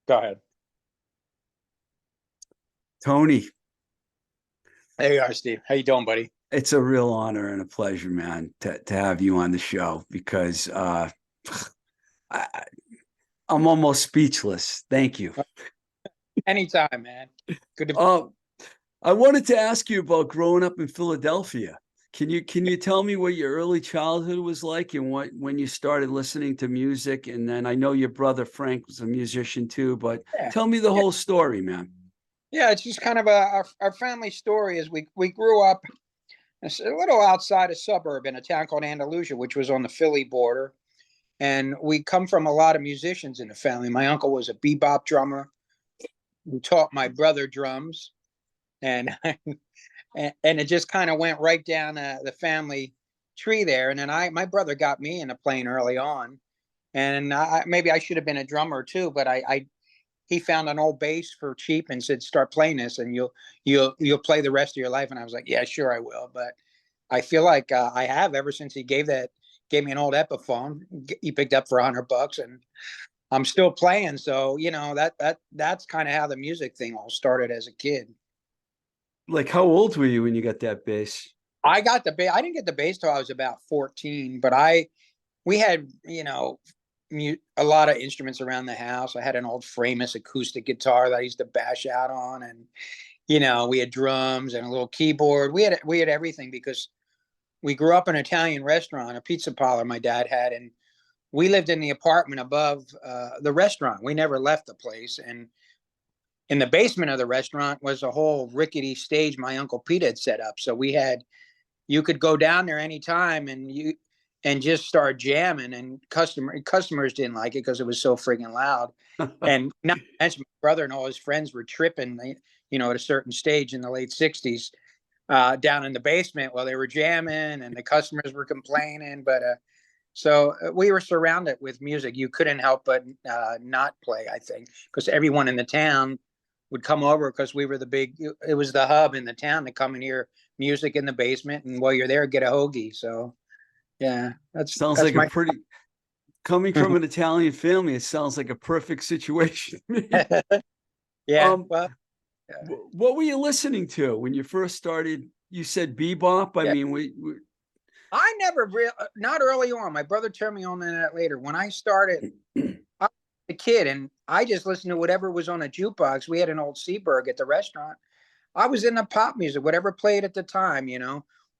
Go ahead. Tony, There you are, Steve. How you doing, buddy? it's a real honor and a pleasure, man, to have you on the show because I, I'm almost speechless. Thank you. Anytime, man. Good to be. Uh, I wanted to ask you about growing up in Philadelphia. Can you tell me what your early childhood was like and what when you started listening to music? And then I know your brother Frank was a musician too, but Yeah, tell me the yeah, whole story, man. yeah. It's just kind of our family story. Is we grew up a little outside a suburb in a town called Andalusia, which was on the Philly border, and we come from a lot of musicians in the family. My uncle was a bebop drummer who taught my brother drums, and and it just kind of went right down the family tree there. And then my brother got me into playing early on, and maybe I should have been a drummer too, but I he found an old bass for cheap and said, "Start playing this, and you'll play the rest of your life." And I was like, "Yeah, sure, I will." But I feel like I have ever since he gave me an old Epiphone he picked up for $100, and I'm still playing. So that's kind of how the music thing all started as a kid. Like, how old were you when you got that bass? I got the bass. I didn't get the bass till I was about 14, but I we had a lot of instruments around the house. I had an old Framus acoustic guitar that I used to bash out on, and we had drums and a little keyboard. We had everything because we grew up in an Italian restaurant, a pizza parlor my dad had, and we lived in the apartment above the restaurant. We never left the place, and in the basement of the restaurant was a whole rickety stage my uncle Pete had set up. So you could go down there anytime and just start jamming, and customers didn't like it because it was so friggin' loud. And not to mention my brother and all his friends were tripping, at a certain stage in the late 60s, down in the basement while they were jamming, and the customers were complaining. But so we were surrounded with music. You couldn't help but not play, I think, because everyone in the town would come over because it was the hub in the town to come and hear music in the basement. And while you're there, get a hoagie. So yeah, that's Sounds that's like a my. pretty coming from an Italian family. It sounds like a perfect situation to me. Yeah. Um, Well, yeah. what were you listening to when you first started? You said bebop. I Yeah. mean, we I never not early on. My brother turned me on to that later. When I started, I was a kid and I just listened to whatever was on a jukebox. We had an old Seaberg at the restaurant. I was into pop music, whatever played at the time,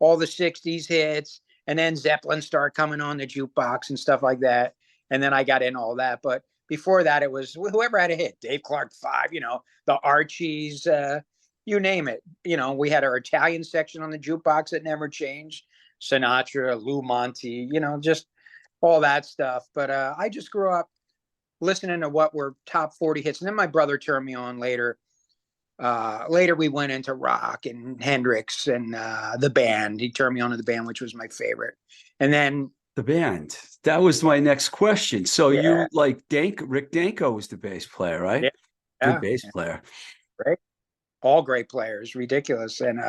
all the 60s hits. And then Zeppelin started coming on the jukebox and stuff like that. And then I got in all that. But before that, it was whoever had a hit, Dave Clark 5, the Archies, you name it. We had our Italian section on the jukebox that never changed. Sinatra, Lou Monte, just all that stuff. But I just grew up listening to what were top 40 hits. And then my brother turned me on later. Later we went into rock and Hendrix and the band. He turned me on to the band, which was my favorite. And then the band. That was my next question. So yeah, you like Rick Danko was the bass player, right? yeah, Good yeah, bass yeah, player. great. All great players, ridiculous. And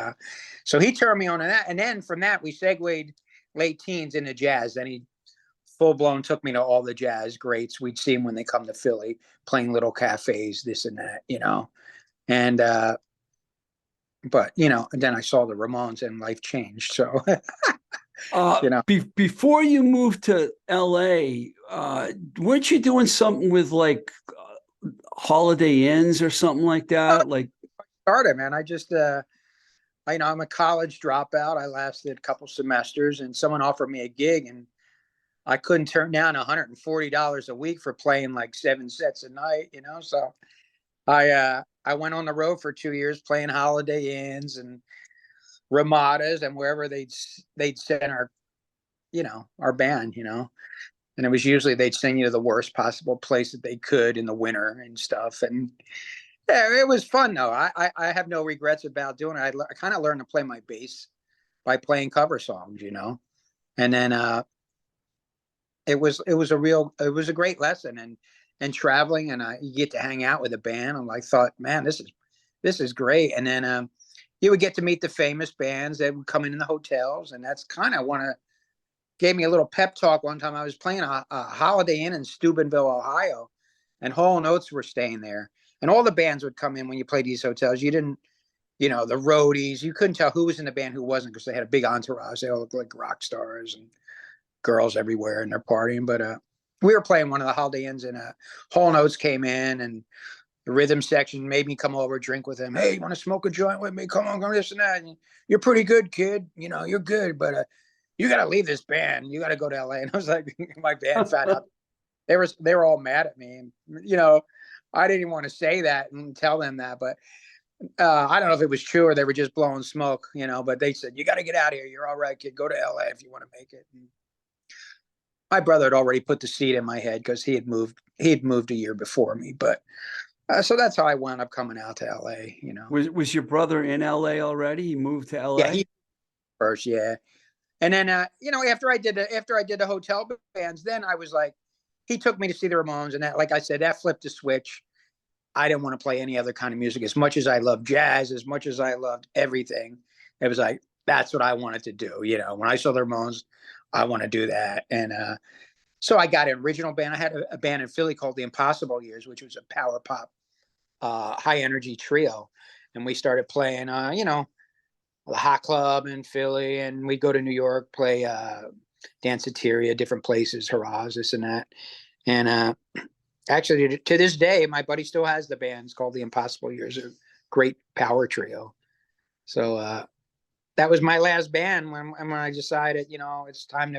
so he turned me on to that. And then from that we segued late teens into jazz. Then he full blown took me to all the jazz greats. We'd see them when they come to Philly, playing little cafes, this and that. And but and then I saw the Ramones and life changed. So Before you moved to LA, weren't you doing something with like Holiday Inns or something like that? Like, started, man. I just I'm a college dropout. I lasted a couple semesters, and someone offered me a gig, and I couldn't turn down $140 a week for playing like 7 sets a night. So I went on the road for 2 years playing Holiday Inns and Ramadas and wherever they'd send our band. And it was usually they'd send you to the worst possible place that they could in the winter and stuff. And yeah, it was fun though. I have no regrets about doing it. I kind of learned to play my bass by playing cover songs. And then it was a great lesson, and traveling, and you get to hang out with a band. And I thought, man, this is great. And then you would get to meet the famous bands that would come in the hotels, and that's kind of gave me a little pep talk one time. I was playing a Holiday Inn in Steubenville, Ohio, and Hall and Oates were staying there, and all the bands would come in when you played these hotels. You didn't, you know, the roadies, you couldn't tell who was in the band, who wasn't, because they had a big entourage. They all looked like rock stars and girls everywhere, and they're partying. But we were playing one of the Holiday Inns, and Hall and Oates came in, and the rhythm section made me come over, drink with him. Hey, you want to smoke a joint with me? Come on, come this and that. And you're pretty good, kid. You know, you're good, but you got to leave this band. You got to go to LA. And I was like, my band found out. They were all mad at me. And, you know, I didn't even want to say that and tell them that, but I don't know if it was true or they were just blowing smoke, you know, but they said, you got to get out of here. You're all right, kid. Go to LA if you want to make it. And my brother had already put the seed in my head because he had moved a year before me. But so that's how I wound up coming out to LA, you know. Was your brother in LA already? He moved to LA? Yeah, he first, yeah. And then you know, after I did the hotel bands, then I was like, he took me to see the Ramones, and that, like I said, that flipped the switch. I didn't want to play any other kind of music. As much as I loved jazz, as much as I loved everything, it was like, that's what I wanted to do. You know, when I saw the Ramones, I want to do that. And so I got an original band. I had a band in Philly called the Impossible Years, which was a power pop, high energy trio. And we started playing, you know, the Hot Club in Philly, and we'd go to New York, play Danceteria, different places, Hurrahs, this and that. And actually, to this day, my buddy still has the band. It's called the Impossible Years, a great power trio. So that was my last band when I decided, you know, it's time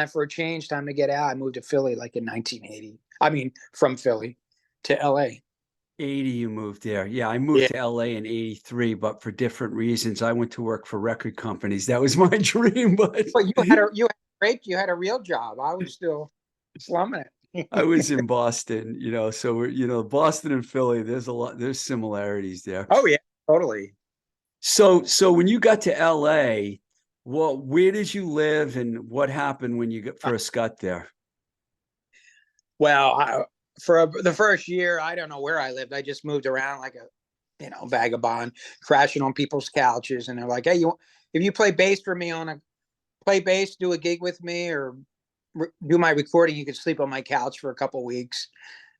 for a change, time to get out. I moved to Philly like in 1980. I mean, from Philly to LA. 80, you moved there. Yeah, I moved to LA in 83, but for different reasons. I went to work for record companies. That was my dream. But you had a real job. I was still slumming it. I was in Boston, you know, so we're, you know, Boston and Philly, there's similarities there. Oh yeah, totally. So when you got to LA, well, where did you live and what happened when you first got there? Well, for the first year, I don't know where I lived. I just moved around like a, you know, vagabond, crashing on people's couches. And they're like, hey, if you play bass for me play bass, do a gig with me, or do my recording, you could sleep on my couch for a couple of weeks.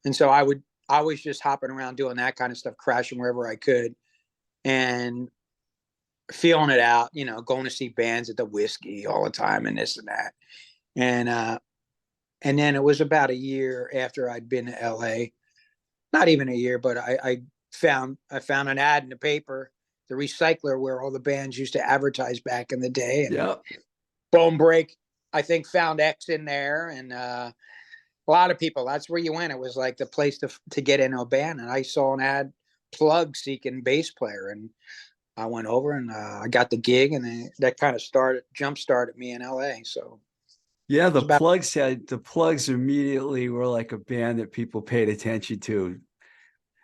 And so I was just hopping around doing that kind of stuff, crashing wherever I could and feeling it out, you know, going to see bands at the Whiskey all the time and this and that. And then it was about a year after I'd been to LA, not even a year, but I found an ad in the paper, the Recycler, where all the bands used to advertise back in the day. And yeah. Bone Break, I think, found X in there. And a lot of people, that's where you went. It was like the place to get into a band. And I saw an ad, Plugz seeking bass player. And I went over and I got the gig, and that kind of jump started me in LA. So yeah, the Plugz immediately were like a band that people paid attention to.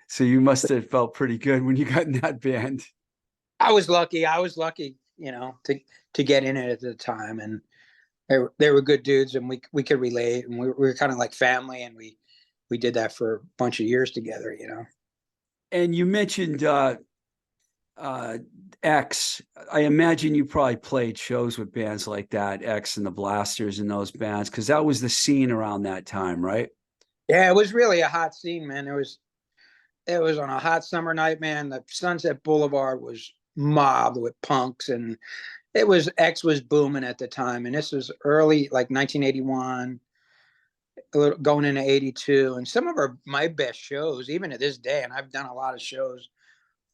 So you must have felt pretty good when you got in that band. I was lucky, you know, to get in it at the time, and they were good dudes, and we could relate, and we were kind of like family, and we did that for a bunch of years together, you know. And you mentioned X. I imagine you probably played shows with bands like that, X and the Blasters and those bands, because that was the scene around that time, right? Yeah, it was really a hot scene, man. It was on a hot summer night, man. The Sunset Boulevard was mobbed with punks, and X was booming at the time. And this was early, like 1981, going into 82. And some of my best shows, even to this day, and I've done a lot of shows,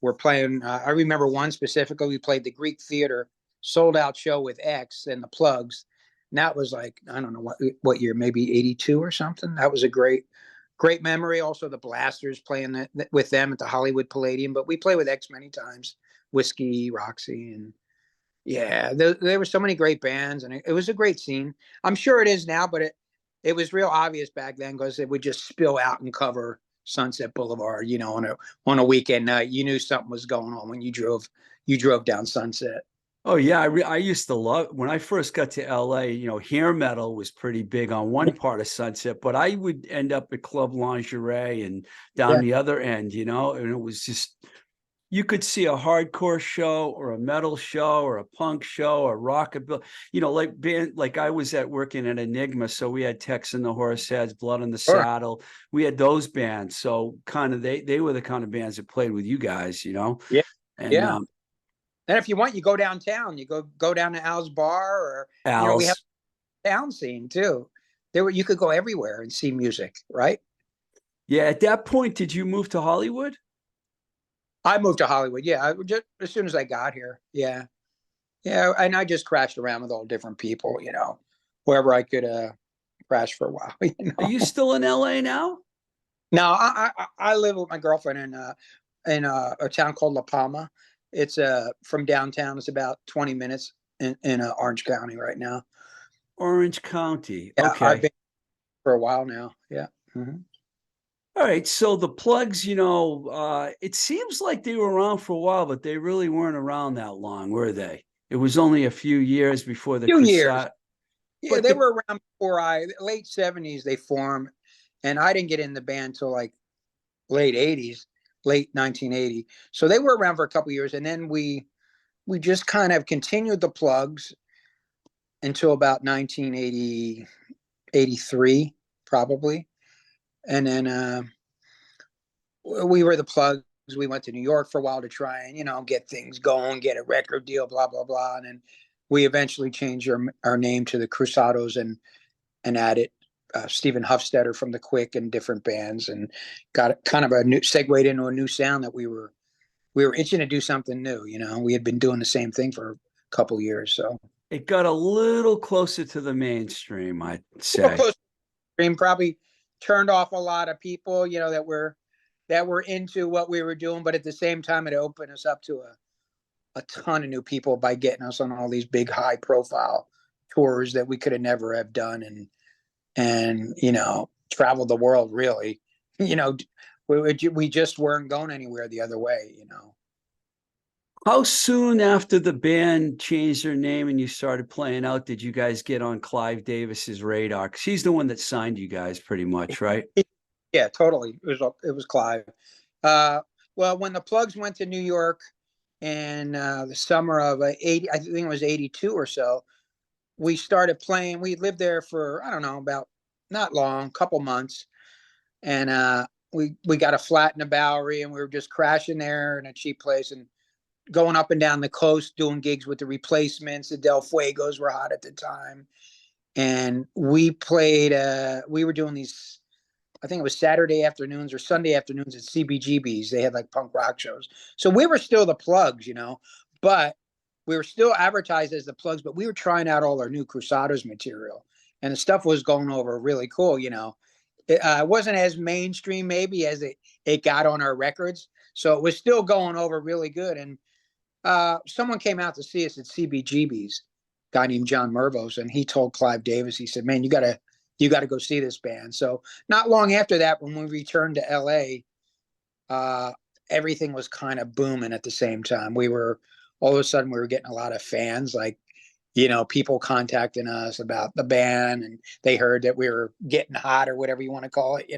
we're playing. I remember one specifically. We played the Greek Theater sold out show with X and the Plugz. And that was like, I don't know what year, maybe 82 or something. That was a great memory. Also, the Blasters playing with them at the Hollywood Palladium. But we played with X many times, Whiskey, Roxy, and yeah, there were so many great bands, and it was a great scene. I'm sure it is now, but it was real obvious back then because it would just spill out and cover Sunset Boulevard, you know, on a weekend night. You knew something was going on when you drove down Sunset. Oh yeah, I used to love when I first got to LA, you know, hair metal was pretty big on one part of Sunset, but I would end up at Club Lingerie and down the other end, you know, and it was just you could see a hardcore show or a metal show or a punk show or rockabilly, like I was working at Enigma. So we had Tex and the Horseheads, Blood on the Sure. Saddle. We had those bands. So kind of they were the kind of bands that played with you guys, Yeah. and Yeah. And if you want, you go downtown. You go down to Al's Bar, or we have Al's. a town scene too. You could go everywhere and see music, right? Yeah. At that point, did you move to Hollywood? I moved to Hollywood. Yeah, just as soon as I got here. Yeah, yeah, and I just crashed around with all different people. Wherever I could crash for a while. Are you still in LA now? Now I live with my girlfriend in a town called La Palma. It's from downtown. It's about 20 minutes in Orange County right now. Orange County. Yeah, I've Okay. been for a while now. Yeah. Mhm. All right. So the Plugz, it seems like they were around for a while, but they really weren't around that long, were they? It was only a few years before the Few years. Crusade. Yeah, But they the were around before late 70s they formed, and I didn't get in the band till like late 80s, late 1980. So they were around for a couple years, and then we just kind of continued the Plugz until about 1980, 83 probably. And then we were the Plugz. We went to New York for a while to try and get things going, get a record deal, blah blah blah. And then we eventually changed our name to the Cruzados and added Stephen Huffstetter from the Quick and different bands, and got kind of a new segued into a new sound that we were itching to do something new. We had been doing the same thing for a couple years, so it got a little closer to the mainstream, I'd a little say. close. Probably turned off a lot of people, that were into what we were doing, but at the same time, it opened us up to a ton of new people by getting us on all these big, high profile tours that we could have never have done, and traveled the world really. We just weren't going anywhere the other way. How soon after the band changed their name and you started playing out did you guys get on Clive Davis's radar? Because he's the one that signed you guys pretty much, right? Yeah, totally. It was Clive. Uh, well, when the Plugz went to New York in the summer of 80, I think it was 82 or so, we started playing. We lived there for, I don't know, about not long, couple months. And we got a flat in the Bowery, and we were just crashing there in a cheap place and going up and down the coast doing gigs with the Replacements. The Del Fuegos were hot at the time. And we were doing these, I think it was Saturday afternoons or Sunday afternoons at CBGB's. They had like punk rock shows. So we were still the Plugz, but we were still advertised as the Plugz, but we were trying out all our new Cruzados material, and the stuff was going over really cool. It wasn't as mainstream maybe as it got on our records. So it was still going over really good. And someone came out to see us at CBGB's, guy named John Mervos, and he told Clive Davis, he said, "Man, you gotta go see this band." So not long after that, when we returned to LA, everything was kind of booming at the same time. All of a sudden we were getting a lot of fans, like, people contacting us about the band, and they heard that we were getting hot or whatever you want to call it.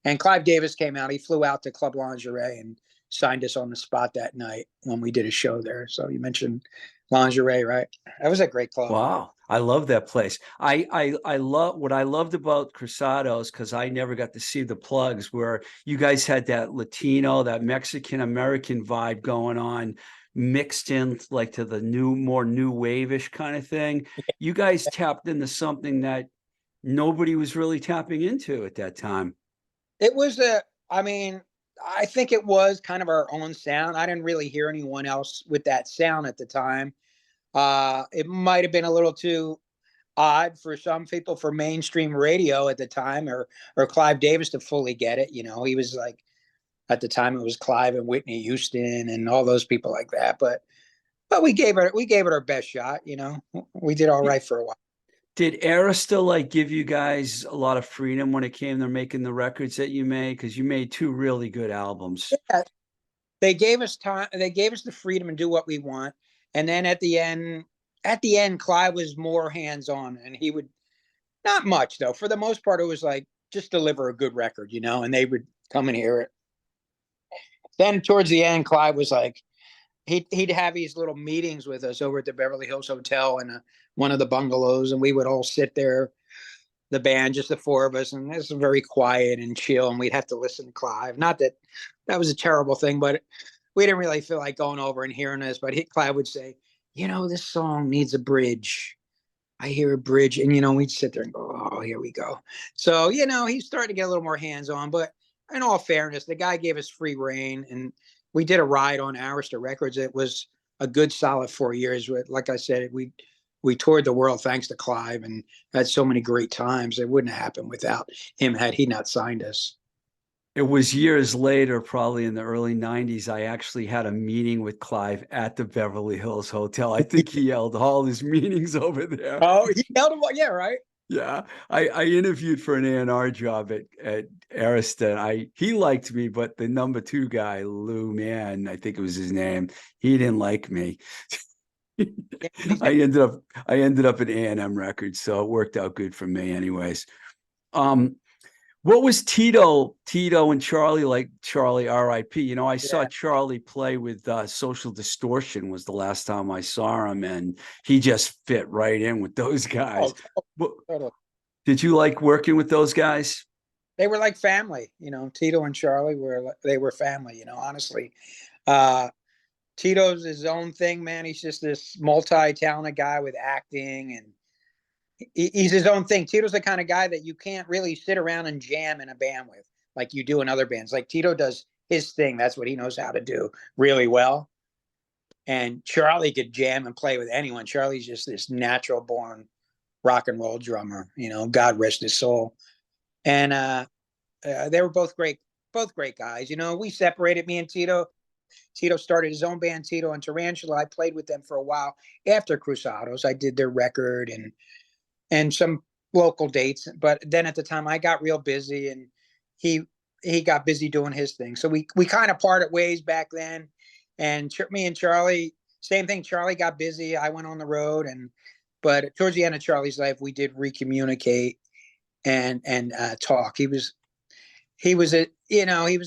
And Clive Davis came out. He flew out to Club Lingerie and signed us on the spot that night when we did a show there. So you mentioned Lingerie, right? That was a great club. Wow. I love that place. I love what I loved about Cruzados, because I never got to see the Plugz, where you guys had that Latino, that Mexican American vibe going on, mixed in like to the more new wave-ish kind of thing. You guys tapped into something that nobody was really tapping into at that time. It was I mean, I think it was kind of our own sound. I didn't really hear anyone else with that sound at the time. It might have been a little too odd for some people for mainstream radio at the time, or Clive Davis to fully get it. He was like, at the time it was Clive and Whitney Houston and all those people like that. But we gave it our best shot. We did all right for a while. Did Arista like give you guys a lot of freedom when it came to making the records that you made? Because you made two really good albums. Yeah, they gave us time. They gave us the freedom to do what we want. And then at the end, Clive was more hands on, and he would, not much though. For the most part, it was like just deliver a good record, and they would come and hear it. then towards the end, Clive was like, he'd have these little meetings with us over at the Beverly Hills Hotel in one of the bungalows, and we would all sit there, the band, just the four of us, and it was very quiet and chill, and we'd have to listen to Clive. Not that that was a terrible thing, but we didn't really feel like going over and hearing this. But Clive would say, this song needs a bridge. I hear a bridge, and we'd sit there and go, "Oh, here we go." So he's starting to get a little more hands on. But in all fairness, the guy gave us free reign, and we did a ride on Arista Records. It was a good solid 4 years. Like I said, we toured the world thanks to Clive, and had so many great times. It wouldn't have happened without him had he not signed us. It was years later, probably in the early 90s, I actually had a meeting with Clive at the Beverly Hills Hotel. I think he held all his meetings over there. Oh, he held him. Yeah, right. Yeah, I interviewed for an A&R job at Arista. He liked me, but the number 2 guy, Lou Mann, I think it was his name, he didn't like me. I ended up at A&M Records, so it worked out good for me anyways. What was Tito and Charlie like? Charlie, R.I.P. I saw Charlie play with Social Distortion was the last time I saw him, and he just fit right in with those guys. Totally. Did you like working with those guys? They were like family, Tito and Charlie were family, honestly. Tito's his own thing, man. He's just this multi-talented guy with acting, and he's his own thing. Tito's the kind of guy that you can't really sit around and jam in a band with like you do in other bands. Like Tito does his thing. That's what he knows how to do really well. And Charlie could jam and play with anyone. Charlie's just this natural born rock and roll drummer, God rest his soul. And they were both great guys. We separated, me and Tito. Tito started his own band, Tito and Tarantula. I played with them for a while after Cruzados. I did their record and some local dates. But then at the time I got real busy, and he got busy doing his thing. So we kind of parted ways back then. And me and Charlie, same thing. Charlie got busy. I went on the road, but towards the end of Charlie's life, we did recommunicate and talk. He was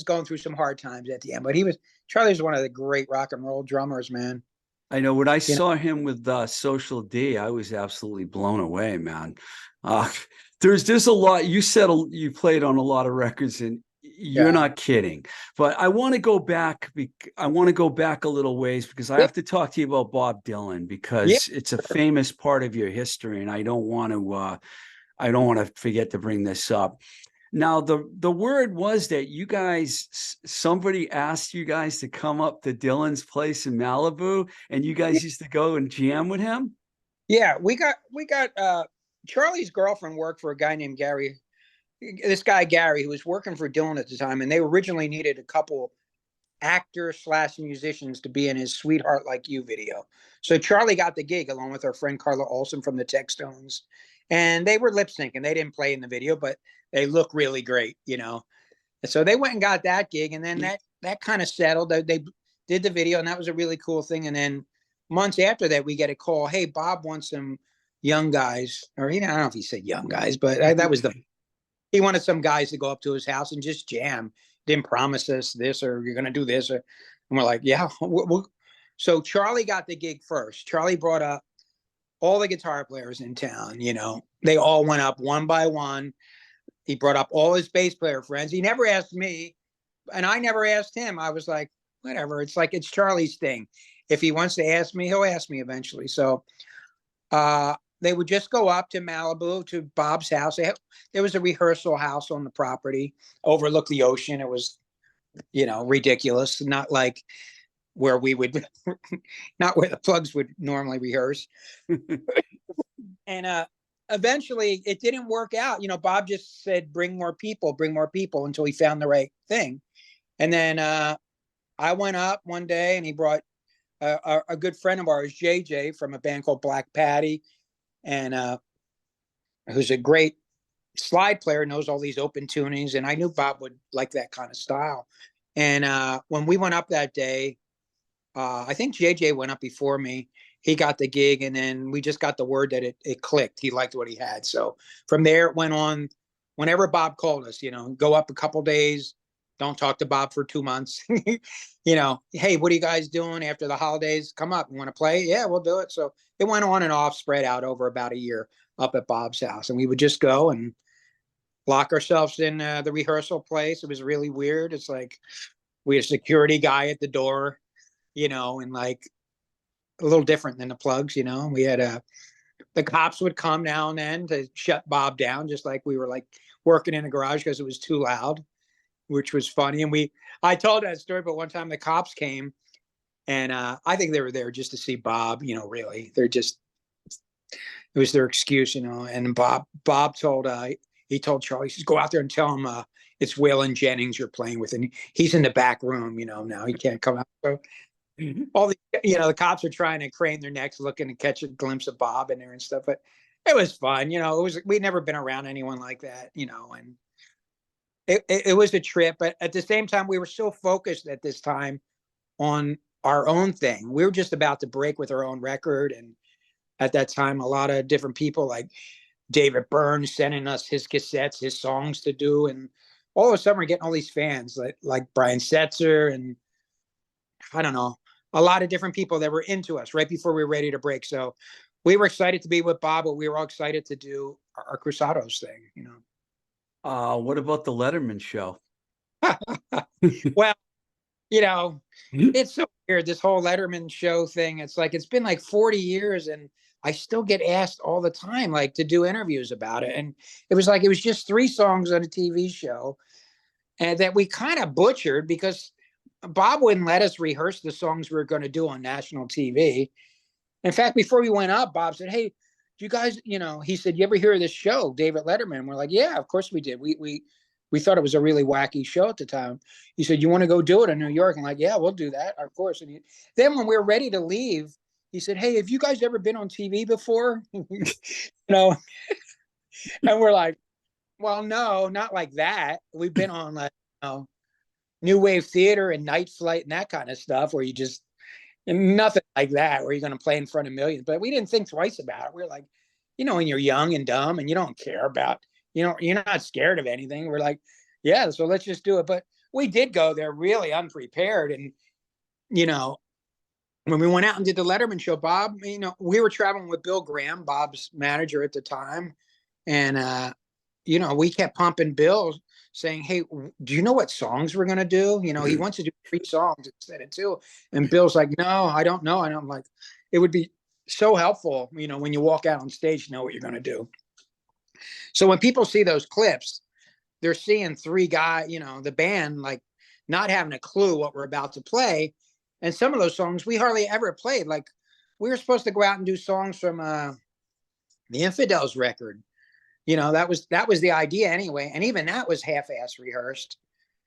going through some hard times at the end, but Charlie's one of the great rock and roll drummers, man. I know when I saw him with Social D, I was absolutely blown away, man. There's a lot. You said you played on a lot of records, and you're not kidding. But I want to go back. I want to go back a little ways because I have to talk to you about Bob Dylan, because it's a famous part of your history, and I don't want to forget to bring this up. Now, the word was that you guys, somebody asked you guys to come up to Dylan's place in Malibu, and you guys used to go and jam with him. Yeah, we got Charlie's girlfriend worked for a guy named Gary. This guy Gary, who was working for Dylan at the time, and they originally needed a couple actors/musicians to be in his "Sweetheart Like You" video. So Charlie got the gig along with our friend Carla Olson from the Textones, and they were lip syncing. They didn't play in the video, but they look really great, And so they went and got that gig, and then that kind of settled. They did the video, and that was a really cool thing. And then months after that, we get a call, "Hey, Bob wants some young guys," or I don't know if he said young guys, but that was he wanted some guys to go up to his house and just jam. Didn't promise us this, or you're going to do this, and we're like, yeah. So Charlie got the gig first. Charlie brought up all the guitar players in town. They all went up one by one. He brought up all his bass player friends. He never asked me, and I never asked him. I was like, whatever. It's like, it's Charlie's thing. If he wants to ask me, he'll ask me eventually. So they would just go up to Malibu, to Bob's house. There was a rehearsal house on the property, overlooked the ocean. It was, ridiculous. Not like where we would, not where the Plugz would normally rehearse. And eventually it didn't work out. Bob just said, bring more people until he found the right thing. And then I went up one day, and he brought a good friend of ours, JJ, from a band called Black Patty, and who's a great slide player, knows all these open tunings. And I knew Bob would like that kind of style. And when we went up that day, I think JJ went up before me. He got the gig, and then we just got the word that it clicked. He liked what he had. So from there it went on. Whenever Bob called us, go up a couple days, Don't talk to Bob for 2 months. You know, hey, what are you guys doing after the holidays? Come up. You want to play? Yeah, we'll do it. So it went on and off, spread out over about a year up at Bob's house. And we would just go and lock ourselves in the rehearsal place. It was really weird. It's like we had a security guy at the door, you know, and like a little different than the Plugz, you know. We had the cops would come now and then to shut Bob down, just like we were like working in a garage because it was too loud, which was funny. And I told that story, but one time the cops came, and I think they were there just to see Bob, you know, really. It was their excuse, you know. And Bob told, he told Charlie, he says, go out there and tell him it's Waylon Jennings you're playing with. And he's in the back room, you know, now he can't come out. So all the, you know, the cops are trying to crane their necks looking to catch a glimpse of Bob in there and stuff. But it was fun, you know. We'd never been around anyone like that, you know, and it was a trip. But at the same time, we were so focused at this time on our own thing. We were just about to break with our own record. And at that time, a lot of different people like David Byrne sending us his cassettes, his songs to do. And all of a sudden we're getting all these fans like Brian Setzer and I don't know, a lot of different people that were into us right before we were ready to break. So we were excited to be with Bob, but we were all excited to do our Cruzados thing, you know. What about the Letterman show? Well, you know, it's so weird, this whole Letterman show thing. It's like, it's been like 40 years and I still get asked all the time, like to do interviews about it. And it was just 3 songs on a TV show and that we kind of butchered because Bob wouldn't let us rehearse the songs we were going to do on national TV. In fact, before we went up, Bob said, hey, do you guys, you know, he said, you ever hear of this show, David Letterman? We're like, yeah, of course we did. We thought it was a really wacky show at the time. He said, you want to go do it in New York? I'm like, yeah, we'll do that, of course. And then when we were ready to leave, he said, hey, have you guys ever been on TV before? You know, and we're like, well, no, not like that. We've been on like, you know, New Wave Theater and Night Flight and that kind of stuff where you just, nothing like that, where you're going to play in front of millions. But we didn't think twice about it. We're like, you know, when you're young and dumb and you don't care about, you know, you're not scared of anything. We're like, yeah, so let's just do it. But we did go there really unprepared. And, you know, when we went out and did the Letterman show, Bob, you know, we were traveling with Bill Graham, Bob's manager at the time. And, you know, we kept pumping Bill saying, hey, do you know what songs we're going to do? You know, he wants to do 3 songs instead of 2. And Bill's like, no, I don't know. And I'm like, it would be so helpful, you know, when you walk out on stage, to know what you're going to do. So when people see those clips, they're seeing 3 guys, you know, the band, like not having a clue what we're about to play. And some of those songs we hardly ever played. Like we were supposed to go out and do songs from the Infidels record. You know, that was the idea anyway. And even that was half-ass rehearsed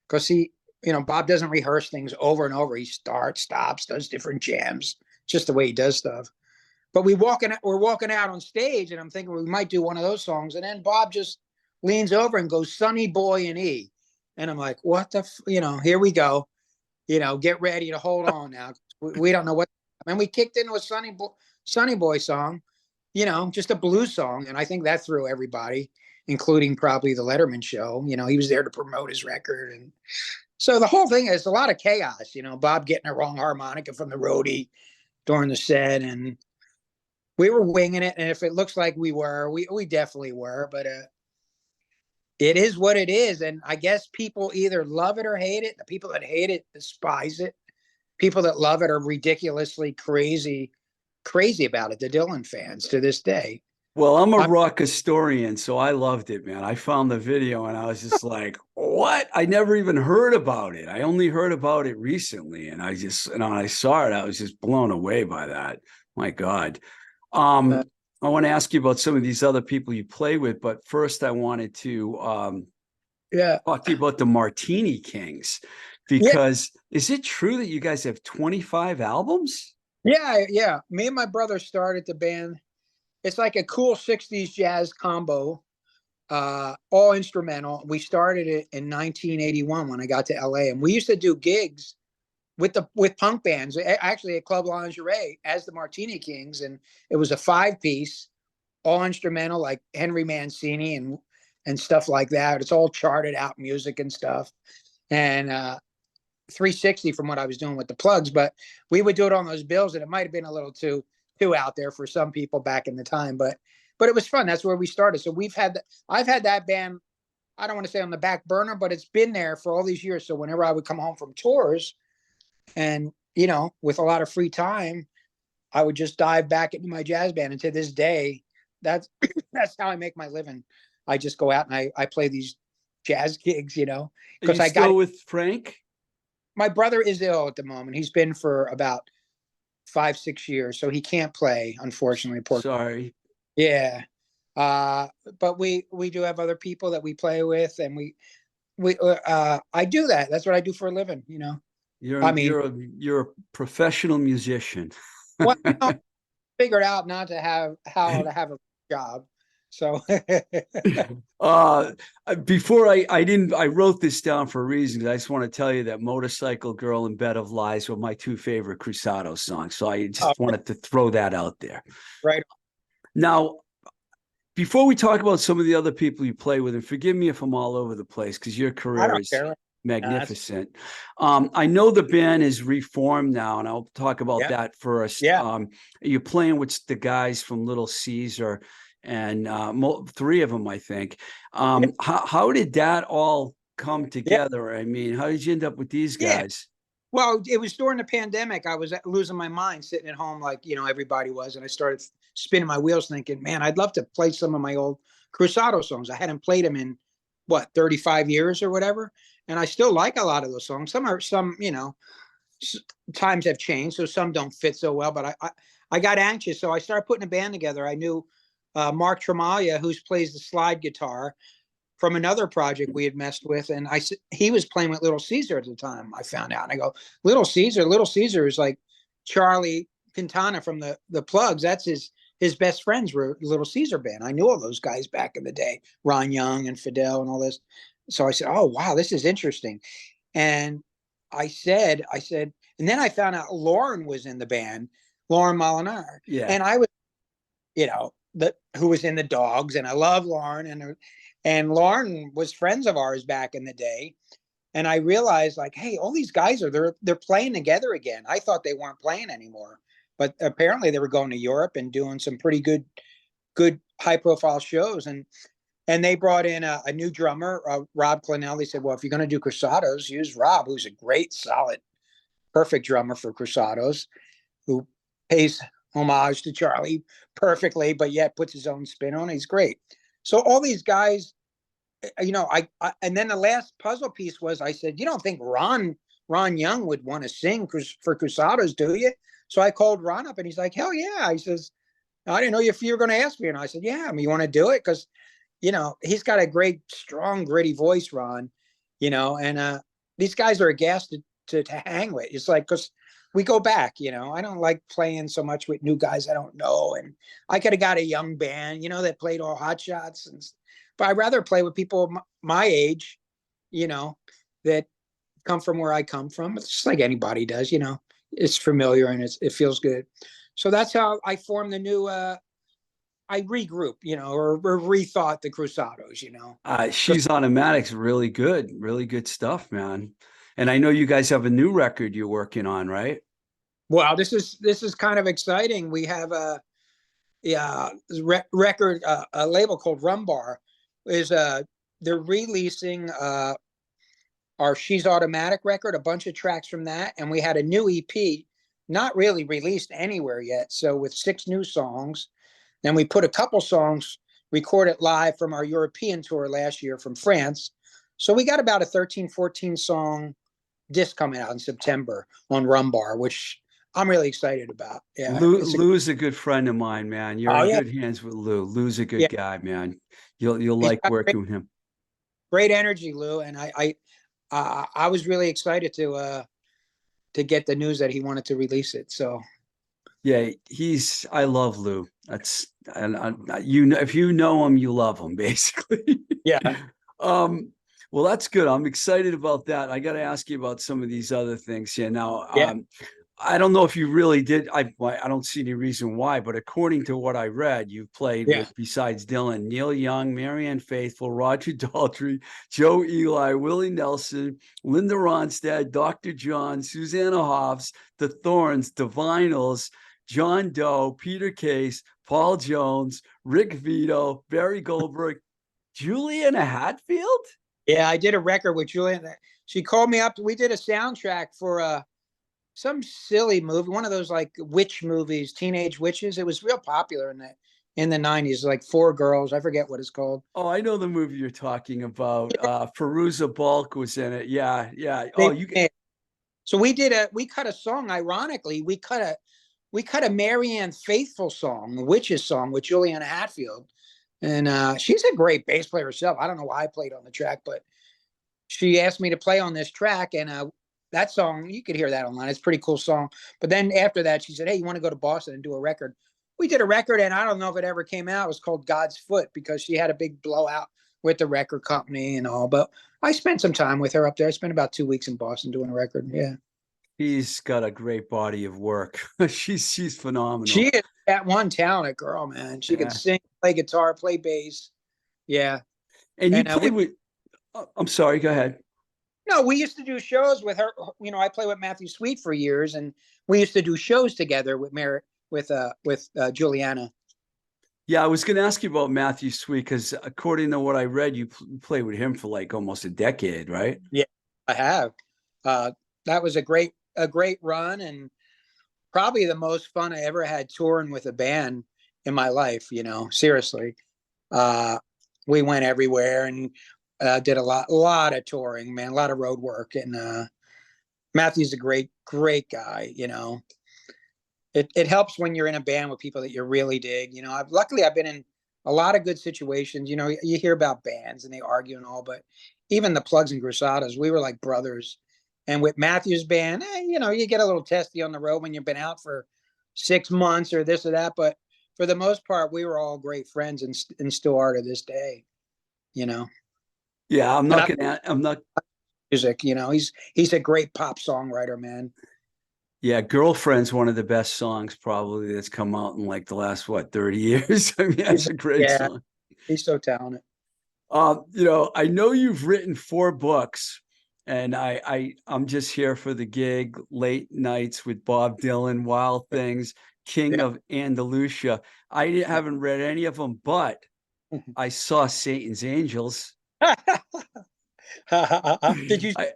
because you know, Bob doesn't rehearse things over and over. He starts, stops, does different jams, just the way he does stuff. But we're walking out on stage and I'm thinking we might do one of those songs. And then Bob just leans over and goes, Sonny Boy in E. And I'm like, what the, you know, here we go. You know, get ready to hold on now. We don't know what. And we kicked into a Sonny Boy song, you know, just a blues song. And I think that threw everybody, including probably the Letterman show. You know, he was there to promote his record. And so the whole thing is a lot of chaos, you know, Bob getting a wrong harmonica from the roadie during the set. And we were winging it. And if it looks like we were, we definitely were. But it is what it is. And I guess people either love it or hate it. The people that hate it despise it. People that love it are ridiculously crazy about it. The Dylan fans to this day. Well, I'm a rock historian, so I loved it, man. I found the video and I was just like, what? I never even heard about it. I only heard about it recently. And I just, and when I saw it, I was just blown away by that. My God. I want to ask you about some of these other people you play with, but first I wanted to talk to you about the Martini Kings, because is it true that you guys have 25 albums? Yeah. Me and my brother started the band. It's like a cool 60s jazz combo, all instrumental. We started it in 1981 when I got to LA, and we used to do gigs with punk bands, actually at Club Lingerie as the Martini Kings, and it was a 5-piece, all instrumental, like Henry Mancini and stuff like that. It's all charted out music and stuff. and 360 from what I was doing with the Plugz. But we would do it on those bills, and it might have been a little too out there for some people back in the time. But it was fun. That's where we started. So I've had that band, I don't want to say on the back burner, but it's been there for all these years. So whenever I would come home from tours and, you know, with a lot of free time, I would just dive back into my jazz band. And to this day, that's how I make my living. I just go out and I play these jazz gigs, you know, because I got with Frank. My brother is ill at the moment. He's been for about 5-6 years, so he can't play, unfortunately. Sorry. Yeah. But we do have other people that we play with, and I do that. That's what I do for a living, you know. You're a professional musician. Well, you know, figured out not to have how to have a job. So before I wrote this down for a reason. I just want to tell you that Motorcycle Girl and Bed of Lies were my two favorite Cruzados songs. So I just wanted to throw that out there. Right. Now, before we talk about some of the other people you play with, and forgive me if I'm all over the place because your career is magnificent. I know the band is reformed now, and I'll talk about that first. Yeah. You're playing with the guys from Little Caesar, and 3 of them, I think. How did that all come together? I mean, how did you end up with these guys? Well, it was during the pandemic. I was losing my mind sitting at home like, you know, everybody was. And I started spinning my wheels thinking, man, I'd love to play some of my old Cruzado songs. I hadn't played them in, 35 years or whatever. And I still like a lot of those songs. Some, you know, times have changed, so some don't fit so well. But I got anxious, so I started putting a band together. I knew Mark Tremalia, who plays the slide guitar, from another project we had messed with, and he was playing with Little Caesar at the time. I found out, and I go, Little Caesar is like Charlie Quintana from the Plugz. That's his best friends were Little Caesar band. I knew all those guys back in the day, Ron Young and Fidel and all this. So I said, oh wow, this is interesting. And I said, and then I found out Lauren was in the band, Lauren Molinar. Yeah. And I was, you know, who was in the Dogs, and I love Lauren, and Lauren was friends of ours back in the day. And I realized, like, hey, all these guys they're playing together again. I thought they weren't playing anymore, but apparently they were going to Europe and doing some pretty good high profile shows. And they brought in a new drummer, Rob Clennell. They said, well, if you're going to do Cruzados, use Rob, who's a great, solid, perfect drummer for Cruzados, who pays homage to Charlie perfectly, but yet puts his own spin on it. He's great. So all these guys, you know, I and then the last puzzle piece was, I said, you don't think Ron Young would want to sing for Cruzados, do you? So I called Ron up, and he's like, hell yeah. He says, I didn't know if you were going to ask me. And I said, yeah, I mean, you want to do it? Because, you know, he's got a great, strong, gritty voice, Ron, you know, and these guys are a gas to hang with. It's like, because we go back, you know, I don't like playing so much with new guys I don't know. And I could have got a young band, you know, that played all hot shots. But I'd rather play with people my age, you know, that come from where I come from. It's just like anybody does, you know, it's familiar and it feels good. So that's how I formed the new, I regroup, you know, or rethought the Cruzados, you know. She's Automatic's really good stuff, man. And I know you guys have a new record you're working on, right? Well, this is kind of exciting. We have a record, a label called Rumbar. They're releasing our She's Automatic record, a bunch of tracks from that, and we had a new EP, not really released anywhere yet. So with 6 new songs, then we put a couple songs recorded live from our European tour last year from France. So we got about a 13, 14 song disc coming out in September on Rumbar, which I'm really excited about. Yeah, Lou's a good friend of mine, man. You're in good hands with Lou. Lou's a good guy, man. You'll like working with him. Great energy, Lou, and I was really excited to get the news that he wanted to release it. So yeah, I love Lou. That's you know, if you know him, you love him, basically. Yeah. Well, that's good. I'm excited about that. I got to ask you about some of these other things here. Now, I don't know if you really did. I don't see any reason why, but according to what I read, you've played Yeah. with, besides Dylan, Neil Young, Marianne Faithfull, Roger Daltrey, Joe Eli, Willie Nelson, Linda Ronstadt, Dr. John, Susanna Hoffs, The Thorns, The Vinyls, John Doe, Peter Case, Paul Jones, Rick Vito, Barry Goldberg, Juliana Hatfield. Yeah, I did a record with Julia. She called me up. We did a soundtrack for some silly movie, one of those like witch movies, teenage witches. It was real popular in the 90s, like Four Girls. I forget what it's called. Oh, I know the movie you're talking about. Feruza Balk was in it. Yeah, yeah. Oh, They, so we cut a song. Ironically, we cut a Marianne Faithfull song, the Witches song with Juliana Hatfield. And she's a great bass player herself. I don't know why I played on the track, but she asked me to play on this track. And that song, you could hear that online. It's a pretty cool song. But then after that, she said, hey, you want to go to Boston and do a record? We did a record, and I don't know if it ever came out. It was called God's Foot because she had a big blowout with the record company and all. But I spent some time with her up there. I spent about 2 weeks in Boston doing a record. Yeah. he's got a great body of work. She's phenomenal. She is that one talented girl, man. She can Yeah. sing, play guitar, play bass. Yeah. And you And played with, I'm sorry, go ahead. no, we used to do shows with her. You know, I played with Matthew Sweet for years, and we used to do shows together with Juliana. Yeah, I was going to ask you about Matthew Sweet because according to what I read, you played with him for like almost a decade, right? Yeah, I have. That was a great run, and probably the most fun I ever had touring with a band in my life. You know, seriously. We went everywhere and did a lot of touring, man, a lot of road work. And Matthew's a great guy. You know, it helps when you're in a band with people that you really dig. You know, luckily I've been in a lot of good situations. You know, you hear about bands and they argue and all, but even the Plugz and Cruzados, we were like brothers. And with Matthew's band, you know, you get a little testy on the road when you've been out for 6 months or this or that. But for the most part, we were all great friends and still are to this day. You know. Yeah, I'm And not gonna. I'm not. music. You know, he's a great pop songwriter, man. Yeah, "Girlfriend's" one of the best songs probably that's come out in like the last 30 years. I mean, that's a great Yeah, song. he's so talented. I know you've written 4 books, and I'm just here for the gig. Late Nights with Bob Dylan, Wild Things, King Yeah. of Andalusia. I haven't read any of them, but I saw Satan's Angels. Did you? I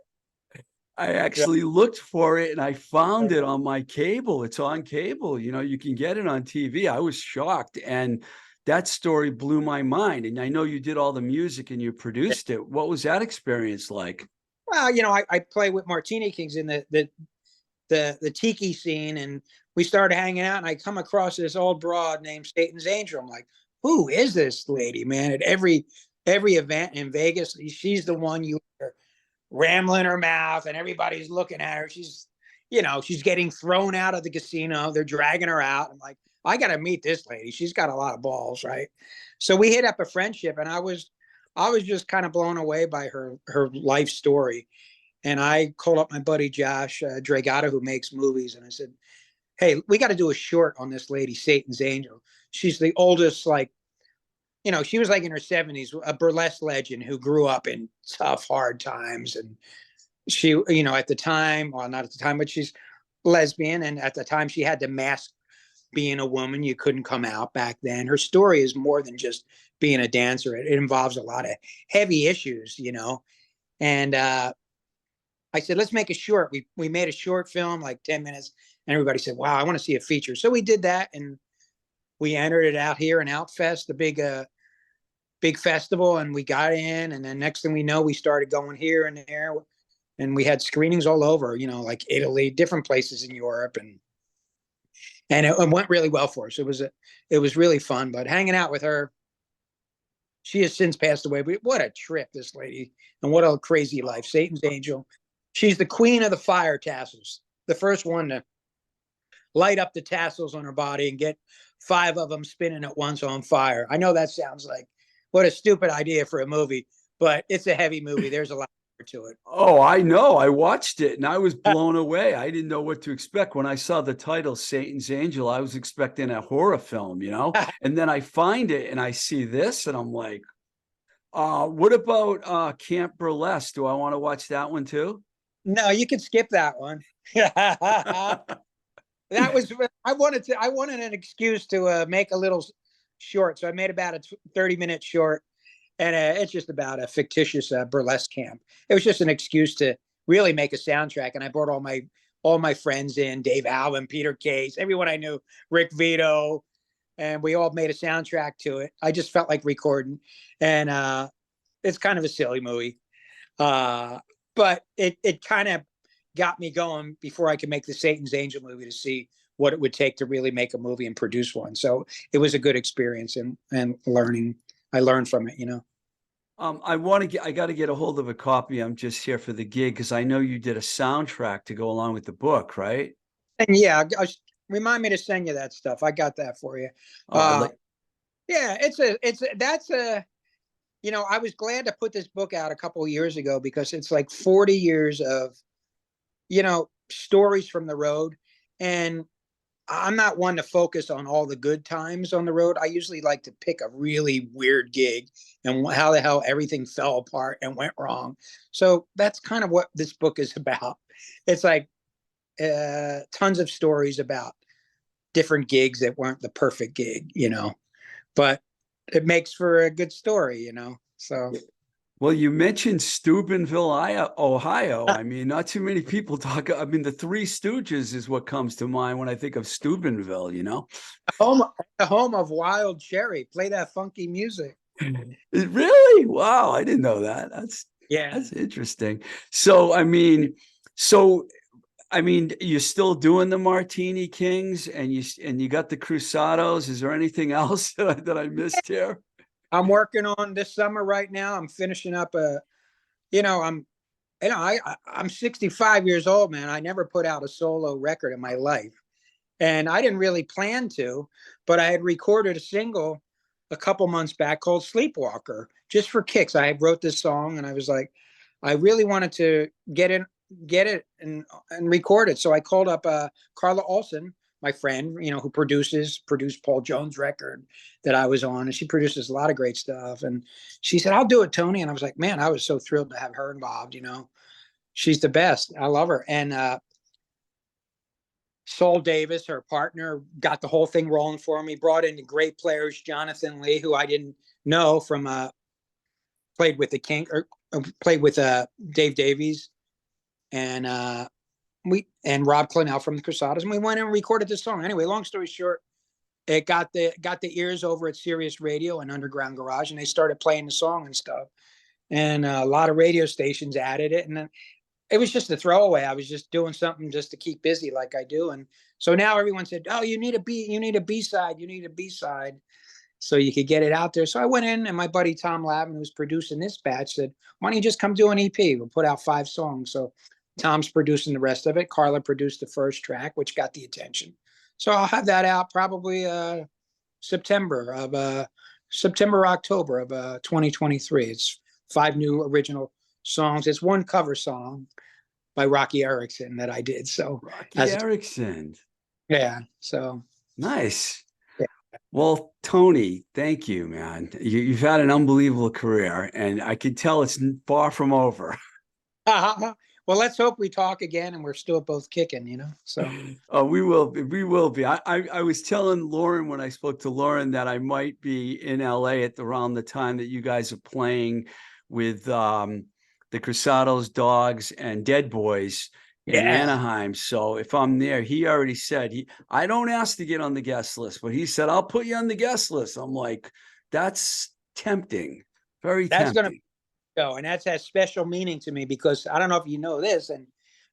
I Yeah. actually looked for it and I found it on my cable. It's on cable. You know, you can get it on TV. I was shocked. And that story blew my mind. And I know you did all the music and you produced it. What was that experience like? Well, you know, I play with Martini Kings in the tiki scene, and we started hanging out. And I come across this old broad named Satan's Angel. I'm like, who is this lady, man? At every event in Vegas, she's the one you hear rambling her mouth, and everybody's looking at her. She's, you know, she's getting thrown out of the casino. They're dragging her out. I'm like, I got to meet this lady. She's got a lot of balls, right? So we hit up a friendship, and I was just kind of blown away by her life story. And I called up my buddy Josh Dragata, who makes movies, and I said, "Hey, we got to do a short on this lady, Satan's Angel. She's the oldest, like, you know, she was like in her 70s, a burlesque legend who grew up in tough, hard times. And she, you know, at the time, well, not at the time, but she's lesbian. And at the time, she had to mask being a woman. You couldn't come out back then. Her story is more than just being a dancer, it involves a lot of heavy issues, you know. And I said, let's make a short. We made a short film, like 10 minutes. And everybody said, wow, I want to see a feature. So we did that. And we entered it out here in Outfest, the big festival, and we got in. And then next thing we know, we started going here and there, and we had screenings all over, you know, like Italy, different places in Europe, and it went really well for us. It was really fun. But hanging out with her, she has since passed away. But what a trip, this lady, and what a crazy life. Satan's Angel. She's the queen of the fire tassels, the first one to light up the tassels on her body and get 5 of them spinning at once on fire. I know that sounds like what a stupid idea for a movie, but it's a heavy movie. There's a lot to it. Oh, I know. I watched it and I was blown away. I didn't know what to expect. When I saw the title, Satan's Angel, I was expecting a horror film, you know? And then I find it and I see this and I'm like, what about Camp Burlesque? Do I want to watch that one too? No, you can skip that one. That was I wanted an excuse to make a little short, so I made about a 30-minute short, and it's just about a fictitious burlesque camp. It was just an excuse to really make a soundtrack, and I brought all my friends in: Dave Alvin, Peter Case, everyone I knew, Rick Vito, and we all made a soundtrack to it. I just felt like recording, and it's kind of a silly movie, but it kind of got me going before I could make the Satan's Angel movie to see what it would take to really make a movie and produce one. So it was a good experience and learning. I learned from it, you know. I got to get a hold of a copy. I'm just here for the gig because I know you did a soundtrack to go along with the book, right? And yeah, remind me to send you that stuff. I got that for you. Oh, Yeah, that's a, you know, I was glad to put this book out a couple of years ago because it's like 40 years of, you know, stories from the road. And I'm not one to focus on all the good times on the road. I usually like to pick a really weird gig and how the hell everything fell apart and went wrong. So that's kind of what this book is about. It's like tons of stories about different gigs that weren't the perfect gig, you know, but it makes for a good story, you know. So well, you mentioned Steubenville, Ohio. I mean, not too many people talk. I mean, the Three Stooges is what comes to mind when I think of Steubenville, you know? home, the home of Wild Cherry. Play that funky music. Really? Wow, I didn't know that. Yeah. That's interesting. So, I mean, you're still doing the Martini Kings and you got the Cruzados. Is there anything else that I missed here? I'm working on this summer right now. I'm finishing up you know, I'm 65 years old, man. I never put out a solo record in my life. And I didn't really plan to, but I had recorded a single a couple months back called Sleepwalker, just for kicks. I wrote this song and I was like, I really wanted to get it and record it. So I called up Carla Olson, my friend, you know, who produced Paul Jones' record that I was on, and she produces a lot of great stuff. And she said, "I'll do it, Tony." And I was like, "Man, I was so thrilled to have her involved. You know, she's the best. I love her." And Sol Davis, her partner, got the whole thing rolling for me. Brought in great players, Jonathan Lee, who I didn't know from played with the King or played with Dave Davies, and Rob Clennell from the Cruzados, and we went and recorded this song. Anyway, long story short, it got the ears over at Sirius Radio and Underground Garage, and they started playing the song and stuff. And a lot of radio stations added it, and then it was just a throwaway. I was just doing something just to keep busy, like I do. And so now everyone said, "Oh, you need a B-side, you need a B-side." So you could get it out there. So I went in, and my buddy Tom Lavin, who's producing this batch, said, "Why don't you just come do an EP? We'll put out 5 songs." So Tom's producing the rest of it. Carla produced the first track, which got the attention. So I'll have that out probably September, October of 2023. It's 5 new original songs. It's 1 cover song by Rocky Erickson that I did. So Rocky Erickson. Yeah. So nice. Yeah. Well, Tony, thank you, man. You've had an unbelievable career, and I can tell it's far from over. Well, let's hope we talk again and we're still both kicking, you know. So we will be. We will be. I was telling Lauren when I spoke to Lauren that I might be in LA at around the time that you guys are playing with the Cruzados, Dogs, and Dead Boys in Anaheim. So if I'm there, he already said I don't ask to get on the guest list, but he said I'll put you on the guest list. I'm like, that's tempting, very tempting. Go, and that has special meaning to me because I don't know if you know this,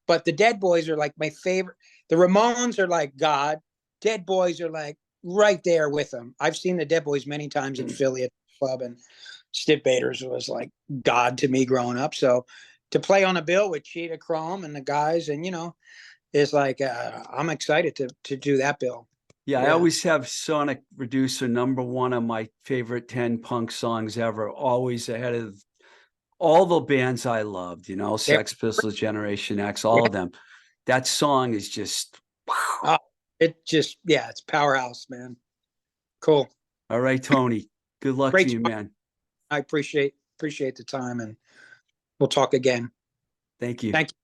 but the Dead Boys are like my favorite. The Ramones are like God. Dead Boys are like right there with them. I've seen the Dead Boys many times in Philly at the club, and Stiv Bators was like God to me growing up. So to play on a bill with Cheetah Chrome and the guys, and you know, is like I'm excited to do that bill. Yeah, I always have Sonic Reducer #1 on my favorite 10 punk songs ever, always ahead of all the bands I loved, you know, They- Sex Pistols, Generation X, all of them. That song is just wow. It just, yeah, it's powerhouse, man. Cool. All right, Tony. Good luck Great to you, talk. man. I appreciate the time, and we'll talk again. Thank you. Thank you.